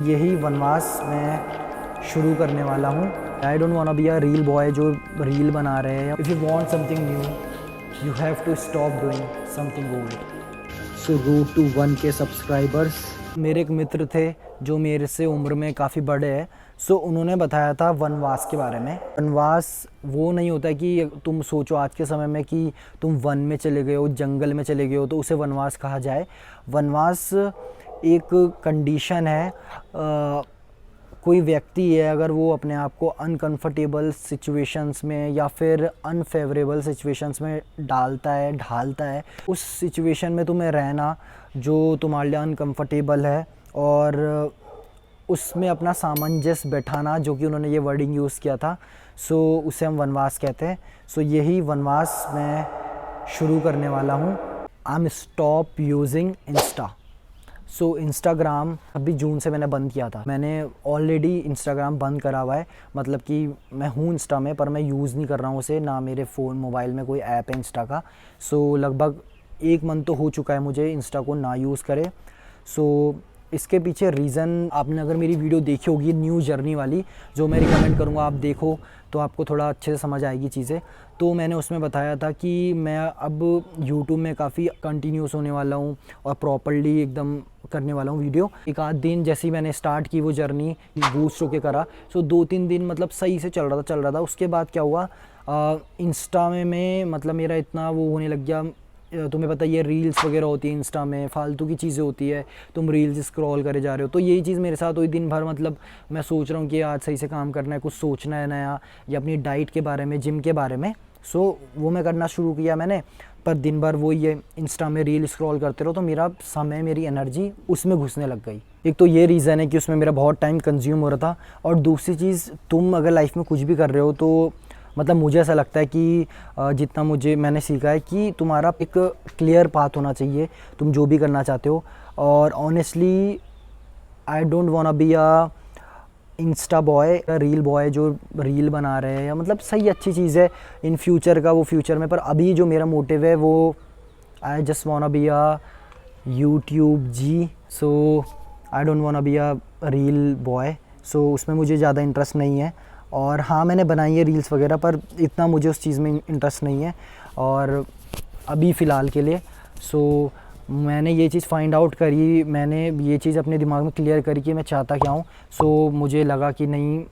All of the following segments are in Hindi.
यही वनवास मैं शुरू करने वाला हूँ। I don't want be a reel boy जो रील बना रहे हैं। If you want something new you have to stop doing something old. So route to 1K subscribers. मेरे एक मित्र थे जो मेरे से उम्र में काफ़ी बड़े हैं। सो उन्होंने बताया था वनवास के बारे में। वनवास वो नहीं होता कि तुम सोचो आज के समय में कि तुम वन में चले गए हो, जंगल में चले गए हो तो उसे वनवास कहा जाए। वनवास एक कंडीशन है। कोई व्यक्ति है अगर वो अपने आप को अनकंफर्टेबल सिचुएशंस में या फिर अनफेवरेबल सिचुएशंस में ढालता है, उस सिचुएशन में तुम्हें रहना जो तुम्हारे लिए अनकंफर्टेबल है और उसमें अपना सामंजस्य बैठाना, जो कि उन्होंने ये वर्डिंग यूज़ किया था। सो उसे हम वनवास कहते हैं। सो यही वनवास मैं शुरू करने वाला हूँ। I am stop using Insta. So Instagram अभी जून से मैंने बंद किया था। मैंने ऑलरेडी इंस्टाग्राम बंद करा हुआ है, मतलब कि मैं हूँ इंस्टा में पर मैं यूज़ नहीं कर रहा हूँ उसे, ना मेरे फ़ोन मोबाइल में कोई ऐप है इंस्टा का। सो लगभग 1 मंथ तो हो चुका है मुझे इंस्टा को ना यूज़ करे। सो इसके पीछे रीज़न, आपने अगर मेरी वीडियो देखी होगी न्यू जर्नी वाली, जो मैं रिकमेंड करूँगा आप देखो तो आपको थोड़ा अच्छे से समझ आएगी चीज़ें। तो मैंने उसमें बताया था कि मैं अब यूट्यूब में काफ़ी कंटिन्यूस होने वाला हूँ और प्रॉपर्ली एकदम करने वाला हूँ वीडियो। एक आध दिन जैसे ही मैंने स्टार्ट की वो जर्नी बूस्ट होके करा। सो 2-3 दिन मतलब सही से चल रहा था। उसके बाद क्या हुआ, इंस्टा में मतलब मेरा इतना वो होने लग गया। तुम्हें पता है ये रील्स वगैरह होती है इंस्टा में, फालतू की चीज़ें होती है, तुम रील्स स्क्रॉल करे जा रहे हो। तो यही चीज़ मेरे साथ हुई दिन भर। मतलब मैं सोच रहा हूँ कि आज सही से काम करना है, कुछ सोचना है नया, या अपनी डाइट के बारे में, जिम के बारे में। सो वो मैं करना शुरू किया मैंने, पर दिन भर वो ये इंस्टा में रील स्क्रॉल करते रहो तो मेरा समय, मेरी एनर्जी उसमें घुसने लग गई। एक तो ये रीज़न है कि उसमें मेरा बहुत टाइम कंज्यूम हो रहा था, और दूसरी चीज़, तुम अगर लाइफ में कुछ भी कर रहे हो तो मतलब मुझे ऐसा लगता है कि जितना मैंने सीखा है कि तुम्हारा एक क्लियर पाथ होना चाहिए तुम जो भी करना चाहते हो। और honestly I don't want be a Insta boy, reel boy जो रील बना रहे हैं, या मतलब सही अच्छी चीज़ है इन फ्यूचर का, वो फ्यूचर में। पर अभी जो मेरा मोटिव है वो I just want be a YouTube जी। So I don't want be a reel boy. So उसमें मुझे ज़्यादा इंटरेस्ट नहीं है। और हाँ, मैंने बनाई है रील्स वगैरह, पर इतना मुझे उस चीज़ में इंटरेस्ट नहीं है और अभी फ़िलहाल के लिए। सो मैंने ये चीज़ फाइंड आउट करी, मैंने ये चीज़ अपने दिमाग में क्लियर करी कि मैं चाहता क्या हूँ। सो मुझे लगा कि नहीं,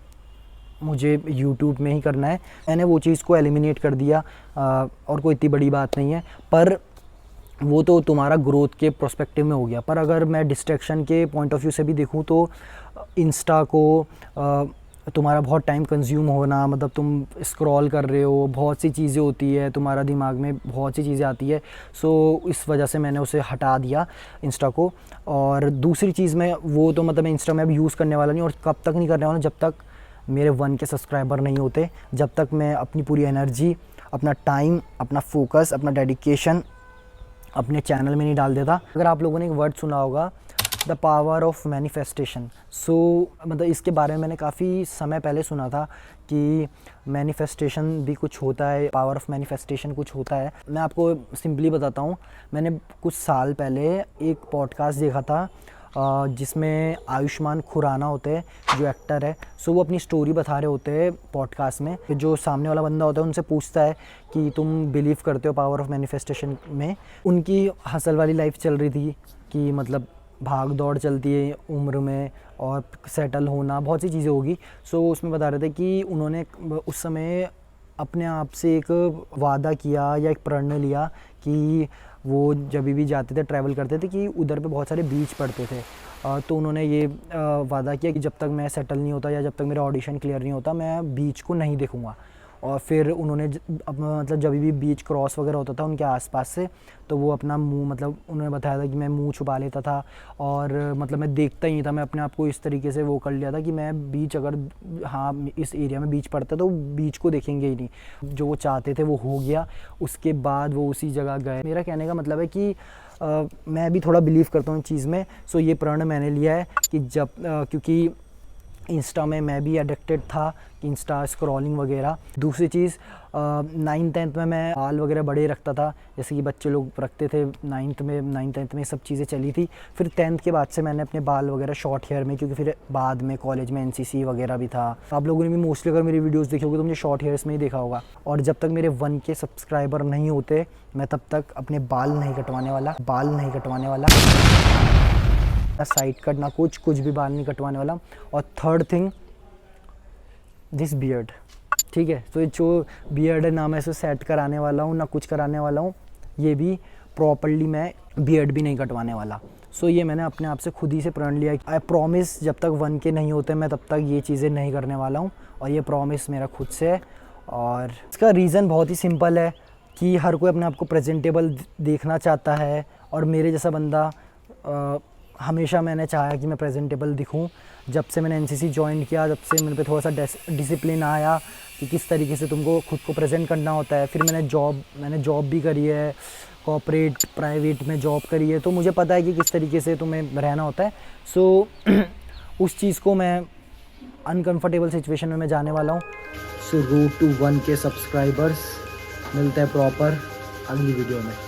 मुझे यूट्यूब में ही करना है। मैंने वो चीज़ को एलिमिनेट कर दिया, और कोई इतनी बड़ी बात नहीं है। पर वो तो तुम्हारा ग्रोथ के प्रोस्पेक्टिव में हो गया। पर अगर मैं डिस्ट्रैक्शन के पॉइंट ऑफ व्यू से भी देखूँ तो इंस्टा को तुम्हारा बहुत टाइम कंज्यूम होना, मतलब तुम स्क्रॉल कर रहे हो, बहुत सी चीज़ें होती है, तुम्हारा दिमाग में बहुत सी चीज़ें आती है। सो इस वजह से मैंने उसे हटा दिया इंस्टा को। और दूसरी चीज़ में वो तो मतलब मैं इंस्टा में अब यूज़ करने वाला नहीं, और कब तक नहीं करने वाला, जब तक मेरे 1K सब्सक्राइबर नहीं होते, जब तक मैं अपनी पूरी एनर्जी, अपना टाइम, अपना फोकस, अपना डेडिकेशन अपने चैनल में नहीं डाल देता। अगर आप लोगों ने एक वर्ड सुना होगा, द पावर ऑफ मैनिफेस्टेशन। सो मतलब इसके बारे में मैंने काफ़ी समय पहले सुना था कि मैनिफेस्टेशन भी कुछ होता है, पावर ऑफ मैनिफेस्टेशन कुछ होता है। मैं आपको सिंपली बताता हूँ। मैंने कुछ साल पहले एक पॉडकास्ट देखा था जिसमें आयुष्मान खुराना होते हैं, जो एक्टर है। सो वो अपनी स्टोरी बता रहे होते हैं पॉडकास्ट में। जो सामने वाला बंदा होता है उनसे पूछता है कि तुम बिलीव करते हो पावर ऑफ मैनिफेस्टेशन में। उनकी हसल वाली लाइफ चल रही थी कि मतलब भाग दौड़ चलती है उम्र में, और सेटल होना, बहुत सी चीज़ें होगी। सो उसमें बता रहे थे कि उन्होंने उस समय अपने आप से एक वादा किया या एक प्रण लिया कि वो जब भी जाते थे, ट्रैवल करते थे, कि उधर पे बहुत सारे बीच पड़ते थे। तो उन्होंने ये वादा किया कि जब तक मैं सेटल नहीं होता या जब तक मेरा ऑडिशन क्लियर नहीं होता, मैं बीच को नहीं देखूँगा। और फिर उन्होंने मतलब जब भी बीच क्रॉस वगैरह होता था उनके आसपास से, तो वो अपना मुंह, मतलब उन्होंने बताया था कि मैं मुंह छुपा लेता था, और मतलब मैं देखता ही नहीं था। मैं अपने आप को इस तरीके से वो कर लिया था कि मैं बीच, अगर हाँ इस एरिया में बीच पड़ता तो बीच को देखेंगे ही नहीं। जो वो चाहते थे वो हो गया। उसके बाद वो उसी जगह गए। मेरा कहने का मतलब है कि मैं भी थोड़ा बिलीव करता हूँ इस चीज़ में। सो ये प्रण मैंने लिया है कि जब क्योंकि इंस्टा में मैं भी एडिक्टेड था, इंस्टा स्क्रॉलिंग वगैरह। दूसरी चीज़ 9th-10th में मैं बाल वगैरह बड़े रखता था, जैसे कि बच्चे लोग रखते थे। 9th-10th में सब चीज़ें चली थी। फिर 10th के बाद से मैंने अपने बाल वगैरह शॉर्ट हेयर में, क्योंकि फिर बाद में कॉलेज में एनसीसी वगैरह भी था। आप लोगों ने भी मोस्टली अगर मेरी वीडियोज़ देखी होगी तो मुझे शॉर्ट हेयर्स में ही देखा होगा। और जब तक मेरे 1K सब्सक्राइबर नहीं होते मैं तब तक अपने बाल नहीं कटवाने वाला, ना साइड कट, ना कुछ भी बाल नहीं कटवाने वाला। और थर्ड थिंग, दिस बियर्ड, ठीक है। तो जो बियर्ड है, ना मैं इसे सेट कराने वाला हूँ ना कुछ कराने वाला हूँ, ये भी प्रॉपर्ली मैं बियर्ड भी नहीं कटवाने वाला। सो ये मैंने अपने आप से खुद ही से प्रण लिया। आई प्रॉमिस जब तक 1K नहीं होते मैं तब तक ये चीज़ें नहीं करने वाला हूँ, और ये प्रॉमिस मेरा खुद से है। और इसका रीज़न बहुत ही सिंपल है कि हर कोई अपने आप को प्रेजेंटेबल देखना चाहता है, और मेरे जैसा बंदा हमेशा मैंने चाहा कि मैं प्रेजेंटेबल दिखूं। जब से मैंने एनसीसी ज्वाइन किया, जब से मेरे पे थोड़ा सा डिसिप्लिन आया कि किस तरीके से तुमको खुद को प्रेजेंट करना होता है। फिर मैंने जॉब भी करी है, कॉर्पोरेट प्राइवेट में जॉब करी है, तो मुझे पता है कि किस तरीके से तुम्हें रहना होता है। सो उस चीज़ को मैं अनकंफर्टेबल सिचुएशन में मैं जाने वाला हूँ। सो रोड टू 1K सब्सक्राइबर्स। मिलते हैं प्रॉपर अगली वीडियो में।